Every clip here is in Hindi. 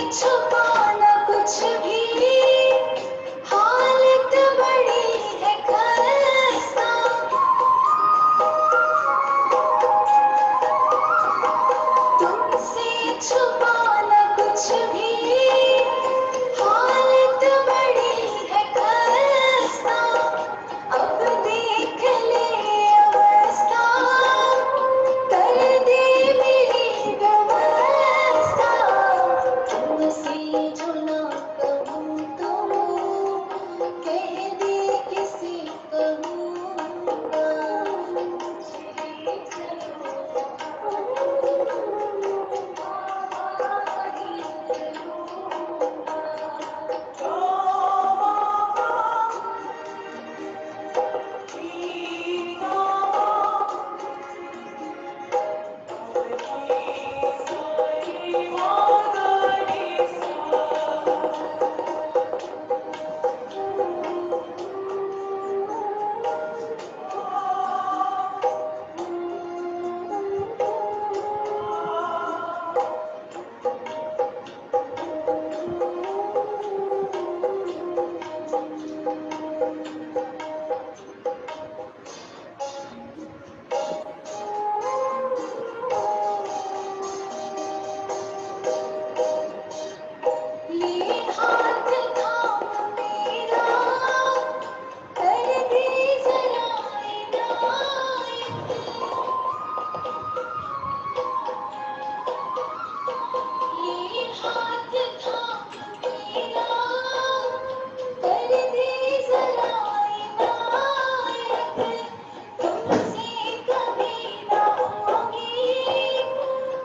छुपा न कुछ भी, हालत बड़ी है खस्ता। तुमसे छुपा न कुछ भी, हालत बड़ी है खस्ता। अब देख ले अवस्था, कर दे मेरी व्यवस्था। तुमसे जो ना कहूँ तो कह दे किसी कहूँगा। ये हाथ थाम मेरा, कर दे जरा इनायत। ये हाथ थाम मेरा, कर दे जरा इनायत। तुमसे कभी न होगी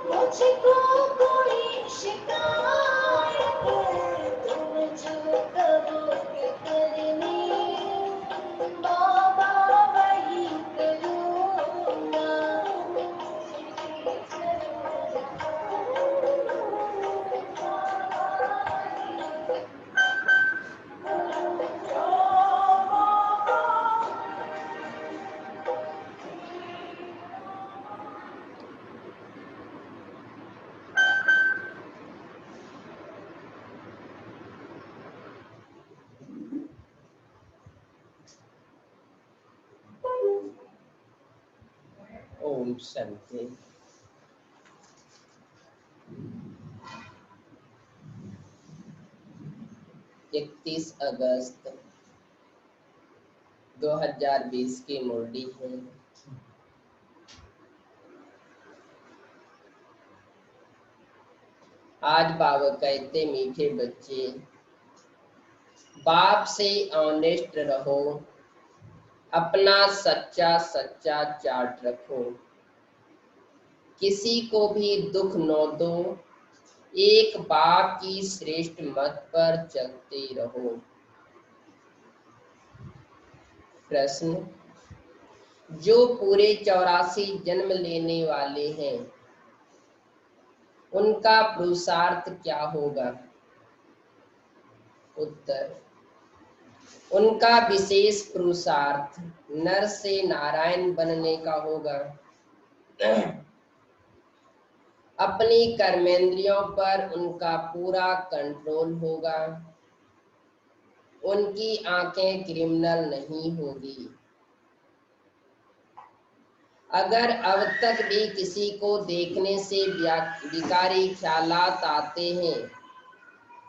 मुझको कोई शिकायत। तुम जो कहोगे करने, बाबा वही करूँगा। ओम शांति। इकतीस अगस्त 2020 की मुरली है। आज बाबा कहते मीठे बच्चे, बाप से ऑनेस्ट रहो, अपना सच्चा सच्चा चार्ट रखो, किसी को भी दुख न दो, एक बाप की श्रेष्ठ मत पर चलते रहो। प्रश्न, जो पूरे 84 जन्म लेने वाले हैं उनका पुरुषार्थ क्या होगा? उत्तर, उनका विशेष पुरुषार्थ नर से नारायण बनने का होगा। अपनी कर्मेंद्रियों पर उनका पूरा कंट्रोल होगा। उनकी आंखें क्रिमिनल नहीं होगी। अगर अब तक भी किसी को देखने से विकारी ख्यालात आते हैं,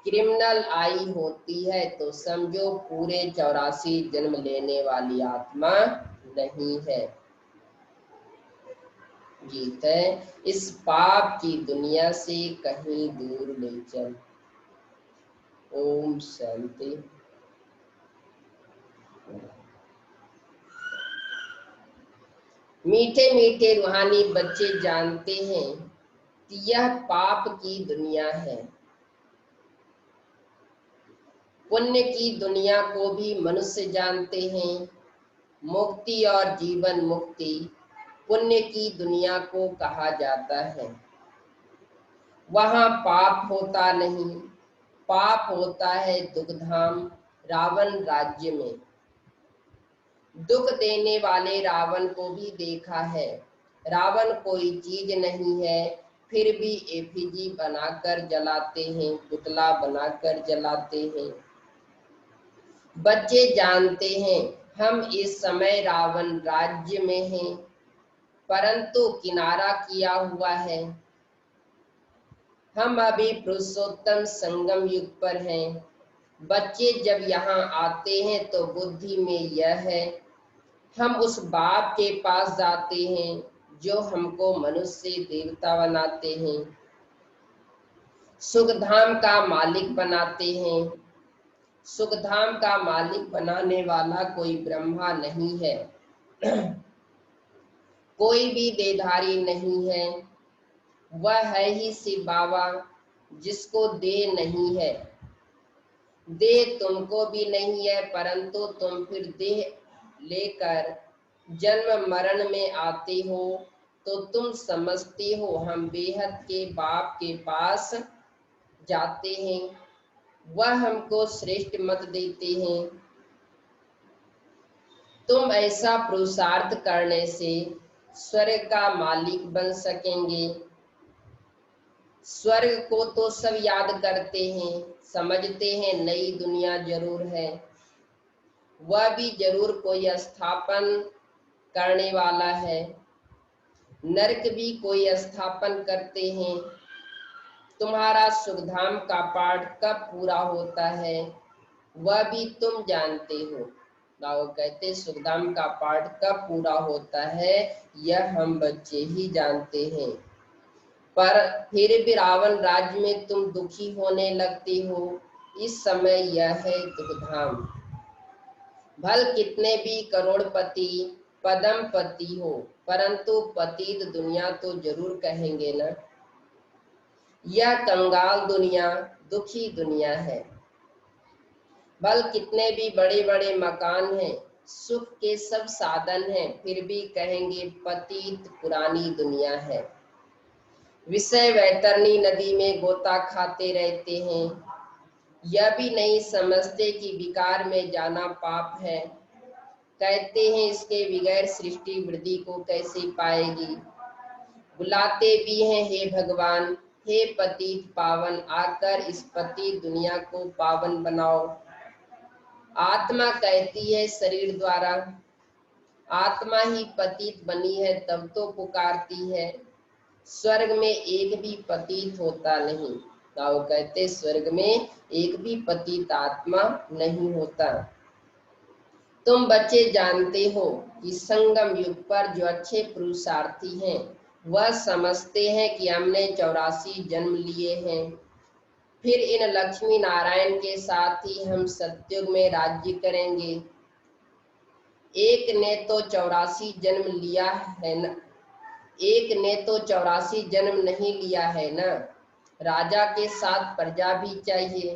क्रिमिनल आई होती है, तो समझो पूरे 84 जन्म लेने वाली आत्मा नहीं है। गीत है, इस पाप की दुनिया से कहीं दूर ले चल। ओम शांति। मीठे मीठे रूहानी बच्चे जानते हैं कि यह पाप की दुनिया है। पुण्य की दुनिया को भी मनुष्य जानते हैं। मुक्ति और जीवन मुक्ति पुण्य की दुनिया को कहा जाता है। वहाँ पाप होता नहीं, पाप होता है दुखधाम रावण राज्य में। दुख देने वाले रावण को भी देखा है। रावण कोई चीज नहीं है, फिर भी एफिजी बनाकर जलाते हैं, पुतला बनाकर जलाते हैं। बच्चे जानते हैं हम इस समय रावण राज्य में हैं, परंतु किनारा किया हुआ है। हम अभी पुरुषोत्तम संगम युग पर हैं। बच्चे जब यहाँ आते हैं तो बुद्धि में यह है, हम उस बाप के पास जाते हैं जो हमको मनुष्य देवता बनाते हैं, सुखधाम का मालिक बनाते हैं। सुखधाम का मालिक बनाने वाला कोई ब्रह्मा नहीं है, कोई भी देहधारी नहीं है। वह है ही शिव बाबा, जिसको देह नहीं है। देह तुमको भी नहीं है, परंतु तुम फिर देह लेकर जन्म मरण में आते हो, तो तुम समझते हो हम बेहद के बाप के पास जाते हैं, वह हमको श्रेष्ठ मत देते हैं। तुम ऐसा पुरुषार्थ करने से स्वर्ग का मालिक बन सकेंगे। स्वर्ग को तो सब याद करते हैं, समझते हैं नई दुनिया जरूर है, वह भी जरूर कोई स्थापन करने वाला है। नरक भी कोई स्थापन करते हैं। तुम्हारा सुखधाम का पाठ कब पूरा होता है वह भी तुम जानते हो। वो कहते सुखधाम का पाठ कब पूरा होता है यह हम बच्चे ही जानते हैं, पर फिर भी रावण राज्य में तुम दुखी होने लगते हो। इस समय यह है दुखधाम। भल कितने भी करोड़पति पदमपति हो, परंतु पतित दुनिया तो जरूर कहेंगे ना। यह कंगाल दुनिया दुखी दुनिया है। भल कितने भी बड़े बड़े मकान हैं, सुख के सब साधन हैं, फिर भी कहेंगे पतित पुरानी दुनिया है। विषय वैतरणी नदी में गोता खाते रहते हैं, यह भी नहीं समझते कि विकार में जाना पाप है। कहते हैं इसके बगैर सृष्टि वृद्धि को कैसे पाएगी। बुलाते भी हैं हे भगवान, हे पतित पावन, आकर इस पति दुनिया को पावन बनाओ। आत्मा कहती है शरीर द्वारा, आत्मा ही पतित बनी है तब तो पुकारती है। स्वर्ग में एक भी पतित होता नहीं। वो कहते स्वर्ग में एक भी पतित आत्मा नहीं होता। तुम बच्चे जानते हो कि संगम युग पर जो अच्छे पुरुषार्थी हैं वह समझते हैं कि हमने 84 जन्म लिए हैं, फिर इन लक्ष्मी नारायण के साथ ही हम सतयुग में राज्य करेंगे। एक ने तो 84 जन्म लिया है न, एक ने तो 84 जन्म नहीं लिया है ना। राजा के साथ प्रजा भी चाहिए।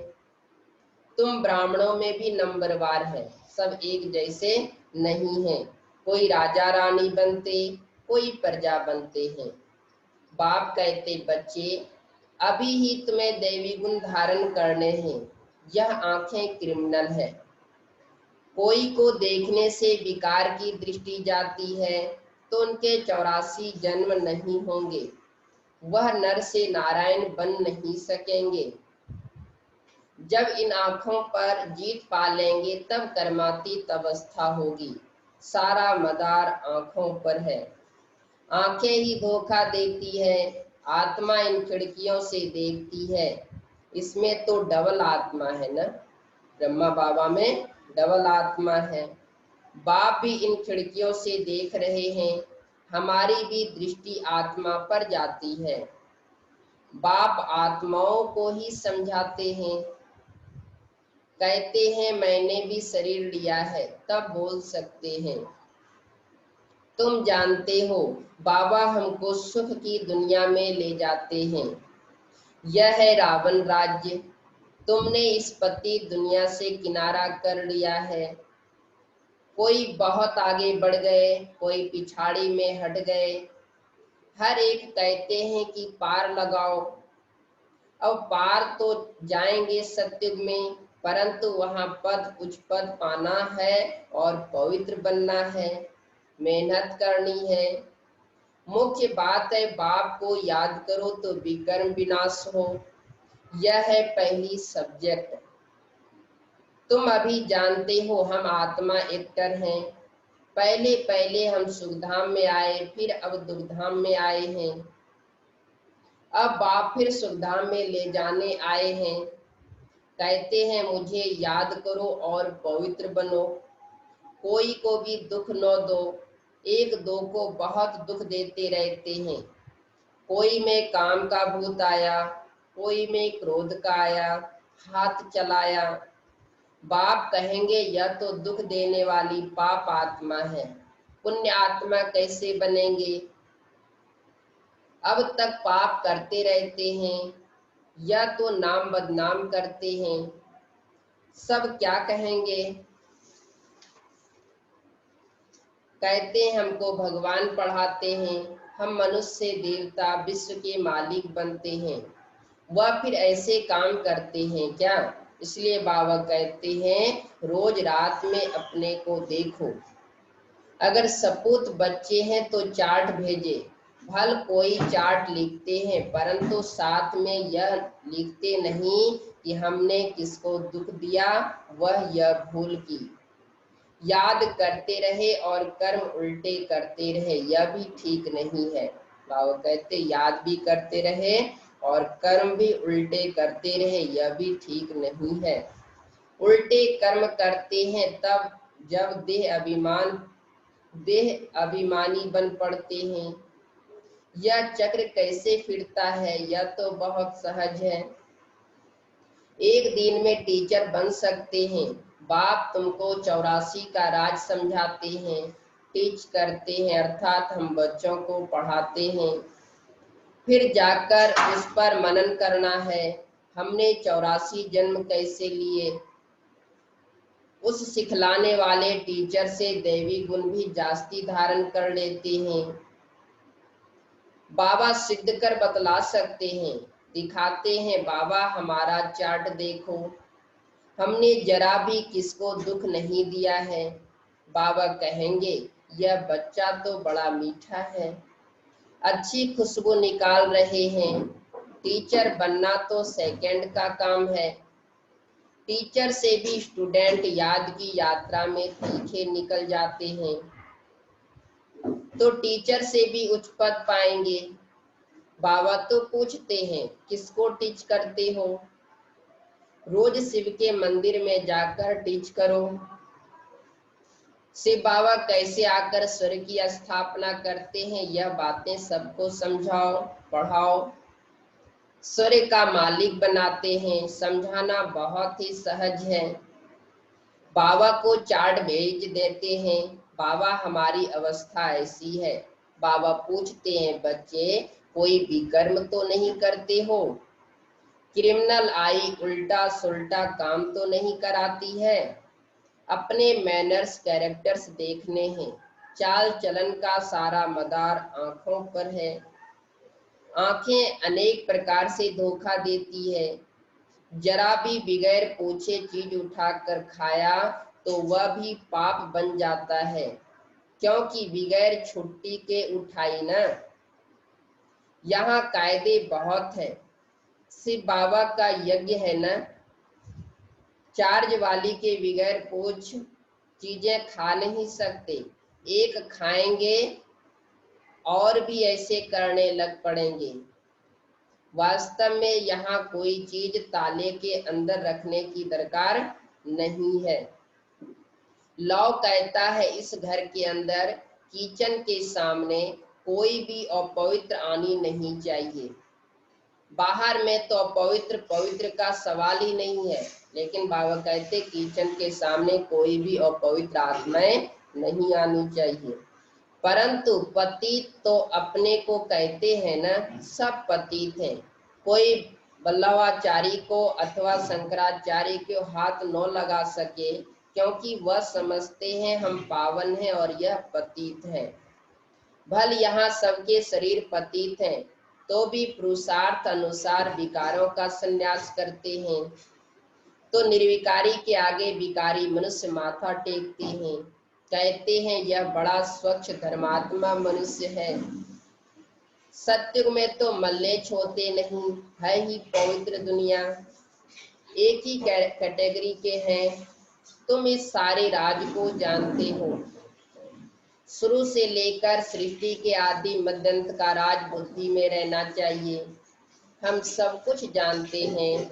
तुम ब्राह्मणों में भी नंबरवार है, सब एक जैसे नहीं है। कोई राजा रानी बनते, कोई प्रजा बनते हैं। बाप कहते बच्चे अभी ही तुम्हें दैवी गुण धारण करने हैं। यह आंखें क्रिमिनल है। कोई को देखने से विकार की दृष्टि जाती है तो उनके 84 जन्म नहीं होंगे, वह नर से नारायण बन नहीं सकेंगे। जब इन आँखों पर जीत पा लेंगे तब कर्मातीत अवस्था होगी। सारा मदार आँखों पर है। आँखें ही धोखा देती है, आत्मा इन खिड़कियों से देखती है। इसमें तो डबल आत्मा है ना, ब्रह्मा बाबा में डबल आत्मा है। बाप भी इन खिड़कियों से देख रहे हैं, हमारी भी दृष्टि आत्मा पर जाती है। बाप आत्माओं को ही समझाते हैं, कहते हैं मैंने भी शरीर लिया है तब बोल सकते हैं। तुम जानते हो बाबा हमको सुख की दुनिया में ले जाते हैं। यह है रावण राज्य। तुमने इस पति दुनिया से किनारा कर लिया है। कोई बहुत आगे बढ़ गए, कोई पिछाड़ी में हट गए। हर एक कहते हैं कि पार लगाओ। अब पार तो जाएंगे सत्युग में, परंतु वहां पद उच्च पद पाना है और पवित्र बनना है, मेहनत करनी है। मुख्य बात है बाप को याद करो तो विकर्म विनाश हो। यह है पहली सब्जेक्ट। तुम अभी जानते हो हम आत्मा एक्टर हैं। पहले पहले हम सुखधाम में आए, फिर अब दुखधाम में आए हैं। अब बाप फिर सुखधाम में ले जाने आए हैं। कहते हैं मुझे याद करो और पवित्र बनो। कोई को भी दुख न दो। एक दो को बहुत दुख देते रहते हैं। कोई में काम का भूत आया, कोई में क्रोध का आया, हाथ चलाया। बाप कहेंगे यह तो दुख देने वाली पाप आत्मा है, पुण्य आत्मा कैसे बनेंगे। अब तक पाप करते रहते हैं, यह तो नाम बदनाम करते हैं। सब क्या कहेंगे। कहते हैं हमको भगवान पढ़ाते हैं, हम मनुष्य देवता विश्व के मालिक बनते हैं। वह फिर ऐसे काम करते हैं क्या। इसलिए बाबा कहते हैं रोज रात में अपने को देखो। अगर सपूत बच्चे हैं तो चार्ट भेजे। भल कोई चार्ट लिखते हैं, परंतु साथ में यह लिखते नहीं कि हमने किसको दुख दिया, वह यह भूल की। याद करते रहे और कर्म उल्टे करते रहे, यह भी ठीक नहीं है। बाबा कहते याद भी करते रहे और कर्म भी उल्टे करते रहे, यह भी ठीक नहीं है। उल्टे कर्म करते हैं तब जब देह अभिमानी बन पड़ते हैं। यह चक्र कैसे फिरता है, यह तो बहुत सहज है। एक दिन में टीचर बन सकते हैं। बाप तुमको 84 का राज समझाते हैं, टीच करते हैं, अर्थात हम बच्चों को पढ़ाते हैं। फिर जाकर उस पर मनन करना है, हमने 84 जन्म कैसे लिए। उस सिखलाने वाले टीचर से दैवी गुण भी जास्ती धारण कर लेते हैं। बाबा सिद्ध कर बतला सकते हैं, दिखाते हैं। बाबा हमारा चार्ट देखो, हमने जरा भी किसको दुख नहीं दिया है। बाबा कहेंगे यह बच्चा तो बड़ा मीठा है, अच्छी खुशबू निकाल रहे हैं। टीचर बनना तो सेकंड का काम है। टीचर से भी स्टूडेंट याद की यात्रा में तीखे निकल जाते हैं, तो टीचर से भी उच्च पद पाएंगे। बाबा तो पूछते हैं किसको टीच करते हो। रोज शिव के मंदिर में जाकर टीच करो। शिव बाबा कैसे आकर स्वर्ग की स्थापना करते हैं, यह बातें सबको समझाओ पढ़ाओ। स्वर्ग का मालिक बनाते हैं, समझाना बहुत ही सहज है। बाबा को चार्ट भेज देते हैं, बाबा हमारी अवस्था ऐसी है। बाबा पूछते हैं बच्चे कोई विकर्म तो नहीं करते हो, क्रिमिनल आई उल्टा सुल्टा काम तो नहीं कराती है। अपने मैनर्स कैरेक्टर्स देखने हैं, चाल चलन का सारा मदार आंखों पर है। आंखें अनेक प्रकार से धोखा देती है। जरा भी बगैर पूछे चीज उठाकर खाया तो वह भी पाप बन जाता है, क्योंकि बगैर छुट्टी के उठाई ना। यहाँ कायदे बहुत है। शिव बाबा का यज्ञ है ना, चार्ज वाली के बगैर पूछ चीजें खा नहीं सकते। एक खाएंगे और भी ऐसे करने लग पड़ेंगे। वास्तव में यहाँ कोई चीज ताले के अंदर रखने की दरकार नहीं है। लॉ कहता है इस घर के अंदर किचन के सामने कोई भी अपवित्र आनी नहीं चाहिए। बाहर में तो अपवित्र पवित्र का सवाल ही नहीं है, लेकिन बाबा कहते किचन के सामने कोई भी अपवित्र आत्माएं नहीं आनी चाहिए। परंतु पतित तो अपने को कहते हैं ना, सब पतित हैं। कोई वल्लभाचारी को अथवा शंकराचार्य को हाथ न लगा सके, क्योंकि वह समझते हैं हम पावन हैं और यह पतित है। भल यहाँ सबके शरीर पतित हैं, तो भी पुरुषार्थ अनुसार विकारों का संन्यास करते हैं। तो निर्विकारी के आगे विकारी मनुष्य माथा टेकते हैं, कहते हैं यह बड़ा स्वच्छ धर्मात्मा मनुष्य है। सत्युग में तो मल्लेच्छ होते नहीं, है ही पवित्र दुनिया। एक ही कैटेगरी के हैं। तुम इस सारे राज को जानते हो। शुरू से लेकर सृष्टि के आदि मध्यंत का राज बुद्धि में रहना चाहिए। हम सब कुछ जानते हैं,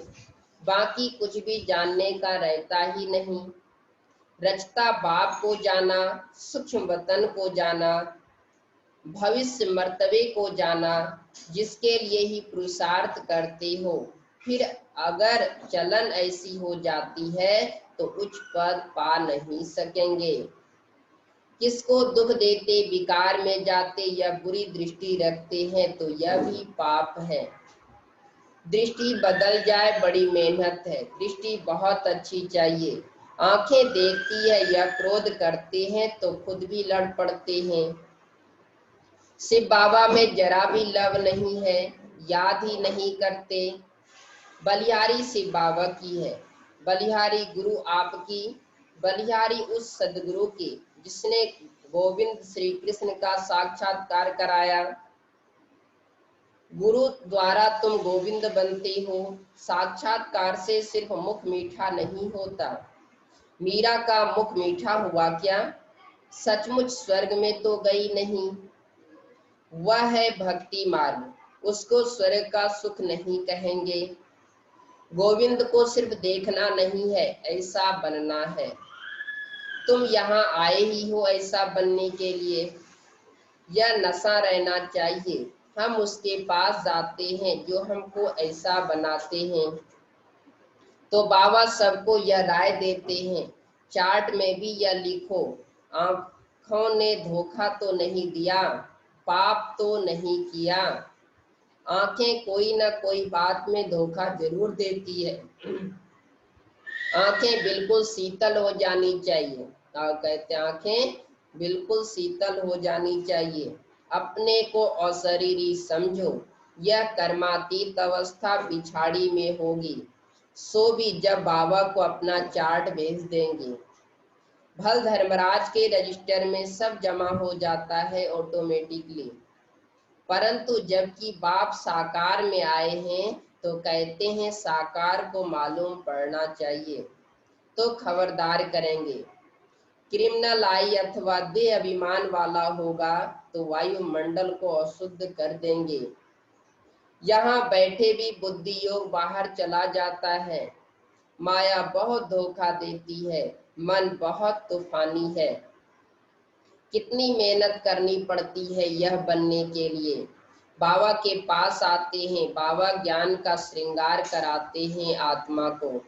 बाकी कुछ भी जानने का रहता ही नहीं। रचता बाप को जाना, सूक्ष्म वतन को जाना, भविष्य मर्तबे को जाना, जिसके लिए ही पुरुषार्थ करते हो। फिर अगर चलन ऐसी हो जाती है तो उच्च पद पा नहीं सकेंगे। किसको दुख देते, विकार में जाते या बुरी दृष्टि रखते हैं तो यह भी पाप है। दृष्टि बदल जाए बड़ी मेहनत है, दृष्टि बहुत अच्छी चाहिए। आंखें देखती है या क्रोध करते हैं तो खुद भी लड़ पड़ते हैं। शिव बाबा में जरा भी लव नहीं है, याद ही नहीं करते। बलिहारी शिव बाबा की है, बलिहारी गुरु आपकी, बलिहारी उस सदगुरु की जिसने गोविंद श्री कृष्ण का साक्षात्कार कराया। गुरु द्वारा तुम गोविंद बनते हो। साक्षात्कार से सिर्फ मुख मीठा नहीं होता। मीरा का मुख मीठा हुआ क्या? सचमुच स्वर्ग में तो गई नहीं। वह है भक्ति मार्ग, उसको स्वर्ग का सुख नहीं कहेंगे। गोविंद को सिर्फ देखना नहीं है, ऐसा बनना है। तुम यहाँ आए ही हो ऐसा बनने के लिए। यह नशा रहना चाहिए। हम उसके पास जाते हैं जो हमको ऐसा बनाते हैं। तो बाबा सबको यह राय देते हैं, चार्ट में भी यह लिखो, आंखों ने धोखा तो नहीं दिया, पाप तो नहीं किया। आंखें कोई ना कोई बात में धोखा जरूर देती है। आंखें बिल्कुल शीतल हो जानी चाहिए। कहते हैं आंखें बिल्कुल शीतल हो जानी चाहिए। अपने को अशरीरी समझो। यह कर्मातीत अवस्था पिछाड़ी में होगी। सो भी जब बाबा को अपना चार्ट भेज देंगे, भल धर्मराज के रजिस्टर में सब जमा हो जाता है ऑटोमेटिकली। परंतु जबकि बाप साकार में आए हैं तो कहते हैं साकार को मालूम पड़ना चाहिए, तो खबरदार करेंगे। क्रिमिनल आई अथवा दे अभिमान वाला होगा तो वायुमंडल को अशुद्ध कर देंगे। यहाँ बैठे भी बुद्धि योग बाहर चला जाता है। माया बहुत धोखा देती है, मन बहुत तूफानी है। कितनी मेहनत करनी पड़ती है यह बनने के लिए। बाबा के पास आते हैं, बाबा ज्ञान का श्रृंगार कराते हैं आत्मा को।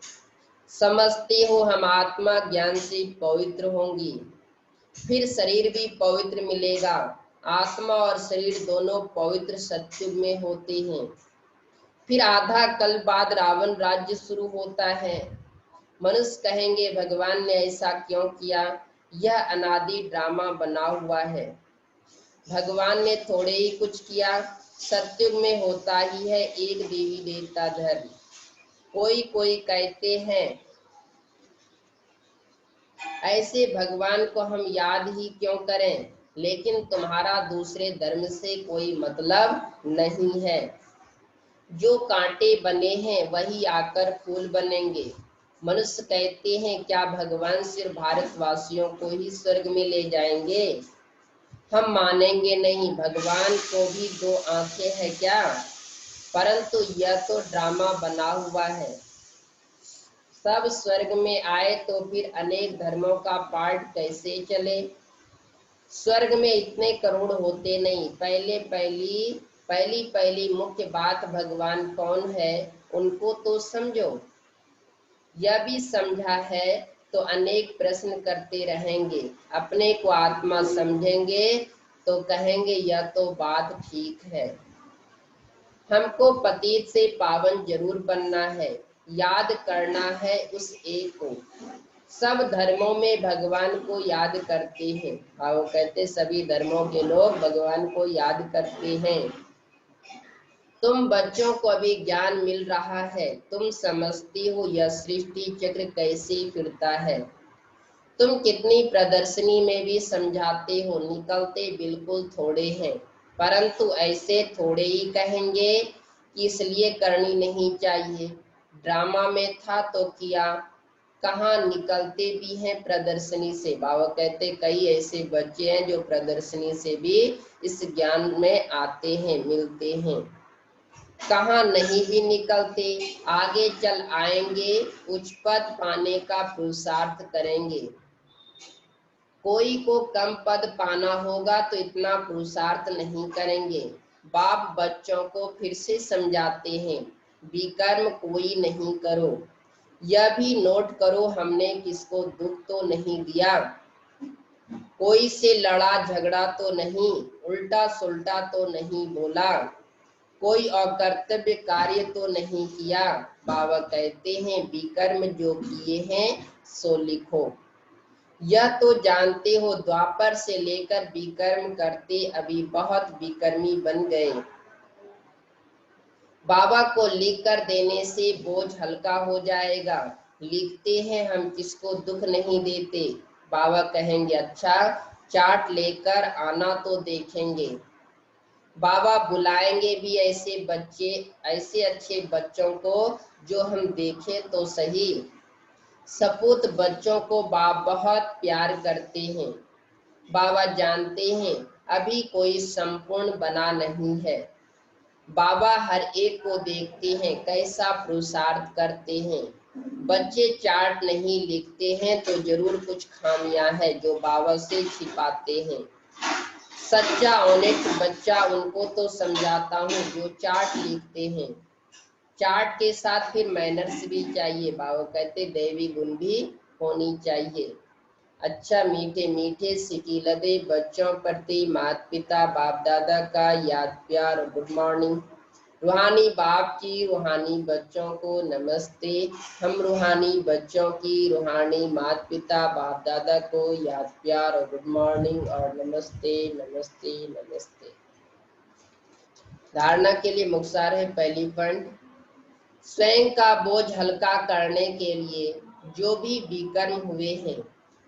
समझते हो हम आत्मा ज्ञान से पवित्र होंगी, फिर शरीर भी पवित्र मिलेगा। आत्मा और शरीर दोनों पवित्र सत्युग में होते हैं। फिर आधा कल बाद रावण राज्य शुरू होता है। मनुष्य कहेंगे भगवान ने ऐसा क्यों किया? यह अनादि ड्रामा बना हुआ है। भगवान ने थोड़े ही कुछ किया। सत्युग में होता ही है एक देवी देवता धर्म। कोई कहते हैं ऐसे भगवान को हम याद ही क्यों करें? लेकिन तुम्हारा दूसरे धर्म से कोई मतलब नहीं है। जो कांटे बने हैं वही आकर फूल बनेंगे। मनुष्य कहते हैं क्या भगवान सिर्फ भारतवासियों को ही स्वर्ग में ले जाएंगे? हम मानेंगे नहीं। भगवान को भी दो आंखें हैं क्या? परंतु यह तो ड्रामा बना हुआ है। सब स्वर्ग में आए तो फिर अनेक धर्मों का पाठ कैसे चले? स्वर्ग में इतने करोड़ होते नहीं। पहली मुख्य बात भगवान कौन है उनको तो समझो। यह भी समझा है तो अनेक प्रश्न करते रहेंगे। अपने को आत्मा समझेंगे तो कहेंगे यह तो बात ठीक है। हमको पतित से पावन जरूर बनना है, याद करना है उस एक को। सब धर्मों में भगवान को याद करते हैं। हाँ, वो कहते सभी धर्मों के लोग भगवान को याद करते हैं। तुम बच्चों को अभी ज्ञान मिल रहा है, तुम समझती हो यह सृष्टि चक्र कैसे फिरता है। तुम कितनी प्रदर्शनी में भी समझाते हो, निकलते बिल्कुल थोड़े हैं। परंतु ऐसे थोड़े ही कहेंगे कि इसलिए करनी नहीं चाहिए, ड्रामा में था तो किया। कहाँ निकलते भी हैं प्रदर्शनी से। बाबा कहते कई ऐसे बच्चे हैं जो प्रदर्शनी से भी इस ज्ञान में आते हैं, मिलते हैं। कहाँ नहीं भी निकलते, आगे चल आएंगे, उच्च पद पाने का पुरुषार्थ करेंगे। कोई को कम पद पाना होगा तो इतना पुरुषार्थ नहीं करेंगे। बाप बच्चों को फिर से समझाते हैं, विकर्म कोई नहीं करो। यह भी नोट करो, हमने किसको दुख तो नहीं दिया, कोई से लड़ा झगड़ा तो नहीं, उल्टा सुल्टा तो नहीं बोला, कोई अकर्तव्य कार्य तो नहीं किया। बाबा कहते हैं विकर्म जो किए हैं सो लिखो। यह तो जानते हो द्वापर से लेकर विकर्म करते अभी बहुत विकर्मी बन गए। बाबा को लिख कर देने से बोझ हल्का हो जाएगा। लिखते हैं हम किसको दुख नहीं देते। बाबा कहेंगे अच्छा चार्ट लेकर आना तो देखेंगे। बाबा बुलाएंगे भी ऐसे बच्चे, ऐसे अच्छे बच्चों को जो हम देखें तो सही। सपूत बच्चों को बाप बहुत प्यार करते हैं। बाबा जानते हैं अभी कोई संपूर्ण बना नहीं है। बाबा हर एक को देखते हैं कैसा पुरुषार्थ करते हैं। बच्चे चार्ट नहीं लिखते हैं तो जरूर कुछ खामियां है जो बाबा से छिपाते हैं। सच्चा ऑनेस्ट बच्चा उनको तो समझाता हूँ जो चार्ट लिखते हैं। चार्ट के साथ फिर मैनर्स भी चाहिए। बाबा कहते दैवी गुण भी होनी चाहिए। अच्छा मीठे मीठे सिकीलदे बच्चों प्रति माता पिता बाप दादा का याद प्यार और गुड मॉर्निंग। रूहानी बाप की रूहानी बच्चों को नमस्ते। हम रूहानी बच्चों की रूहानी माता पिता बाप दादा को याद प्यार और गुड मॉर्निंग और नमस्ते नमस्ते नमस्ते। धारणा के लिए मुख्तार है पहली पॉइंट, स्वयं का बोझ हल्का करने के लिए जो भी विकर्म हुए हैं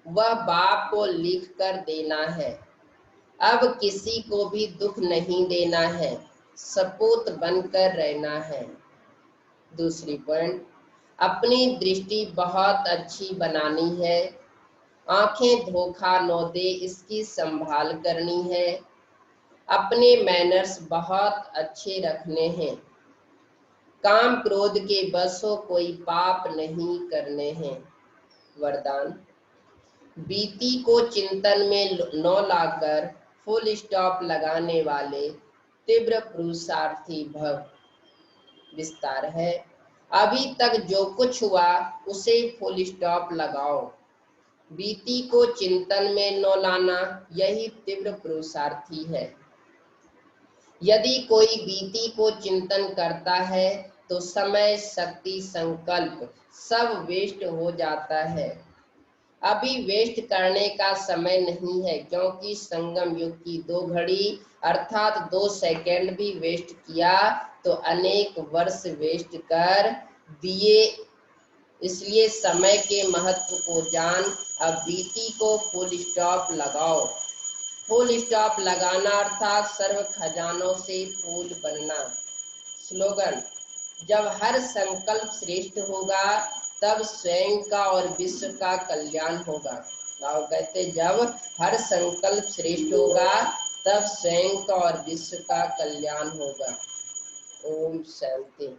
वह बाप को लिख कर देना है। अब किसी को भी दुख नहीं देना है, सपूत बनकर रहना है। दूसरी पॉइंट, अपनी दृष्टि बहुत अच्छी बनानी है। आंखें धोखा न दे इसकी संभाल करनी है। अपने मैनर्स बहुत अच्छे रखने हैं। काम क्रोध के बस हो कोई पाप नहीं करने हैं। वरदान, बीती को चिंतन में न लाकर फुल स्टॉप लगाने वाले तीव्र पुरुषार्थी भव। विस्तार है, अभी तक जो कुछ हुआ उसे फुल स्टॉप लगाओ। बीती को चिंतन में न लाना यही तीव्र पुरुषार्थी है। यदि कोई बीती को चिंतन करता है तो समय शक्ति संकल्प सब वेस्ट हो जाता है। अभी वेस्ट करने का समय नहीं है, क्योंकि संगम युग की 2 घड़ी अर्थात 2 सेकंड भी वेस्ट किया तो अनेक वर्ष वेस्ट कर दिए। इसलिए समय के महत्व को जान, अब बीती को फुल स्टॉप लगाओ। फुल स्टॉप लगाना अर्थात सर्व खजानों से फूल बनना। स्लोगन, जब हर संकल्प श्रेष्ठ होगा तब स्वयं का और विश्व का कल्याण होगा। बाबा कहते जब हर संकल्प श्रेष्ठ होगा तब स्वयं का और विश्व का कल्याण होगा। ओम शांति।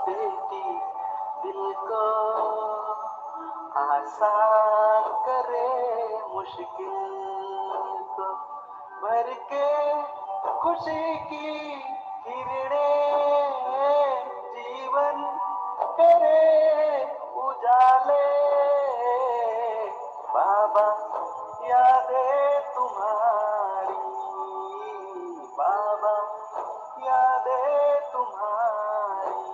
देती दिल को, आसान करे मुश्किल को, भर के खुशी की किरणें जीवन करे उजाले। बाबा यादें तुम्हारी, बाबा यादें तुम्हारी।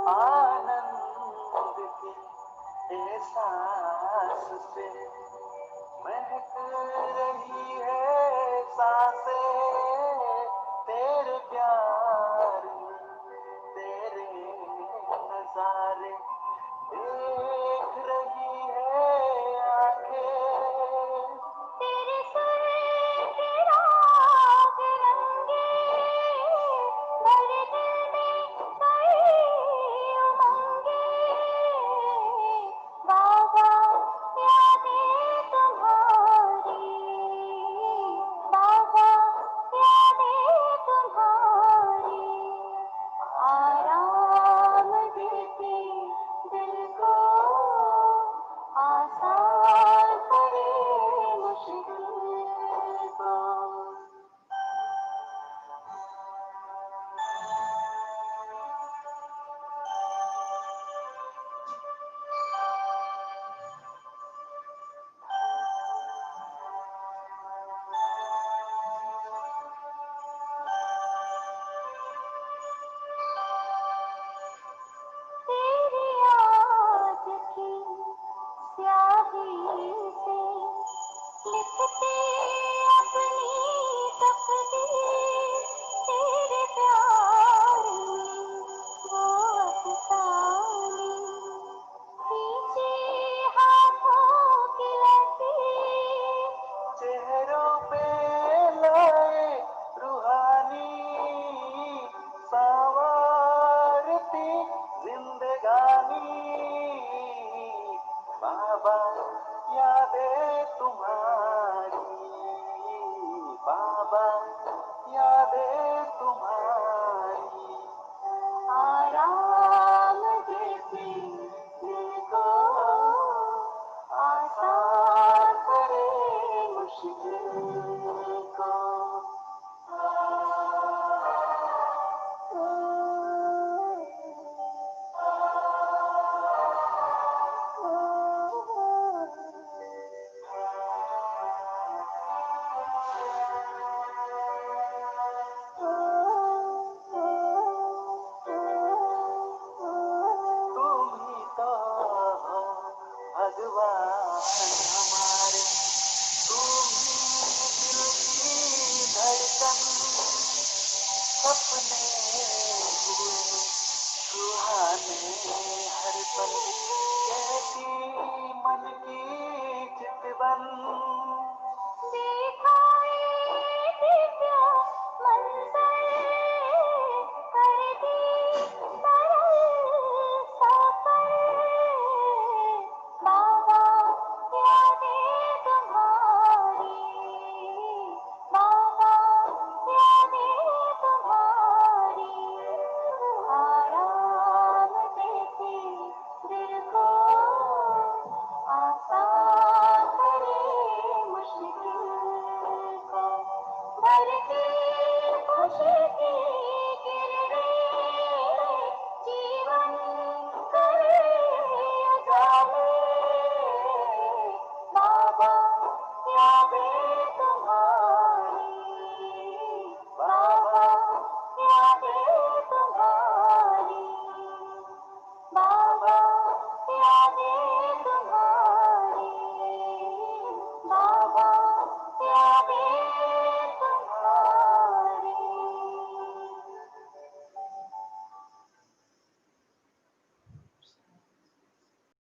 आनंद के एहसास से महक रही है सांसें, तेरे प्यार में तेरे नजारे देख रही है आंखें। तेरे सर के राग रंगे, भरे दिल में कई उमंगे। बाबा यादें तुम्हारी, बाबा यादें तुम्हारी, आराम देती दिल को, आसान करे मुश्किल को। तेरी याद की स्याही से लिखते अपनी तकदीर, तेरे प्यार में वो अफसाने खींचे हाथों की लकीर। चेहरों पे लाए रूहानी संवारती जिंदगानी। बाबा यादें तुम्हारी, बाबा यादें तुम्हारी, आराम देती दिल को, आसान करे मुश्किल को। तुम ही तो हो भगवान हमारे, तुम ही दिल की धड़कन, सपने हुए सुहाने हर पल, कहती मन की चितवन। देखा एक दिव्य मंजर, कर दी सरल सफर। बाबा यादें तुम्हारी, बाबा यादें तुम्हारी, आराम देती दिल को, आसान करे मुश्किल को। भर के खुशी की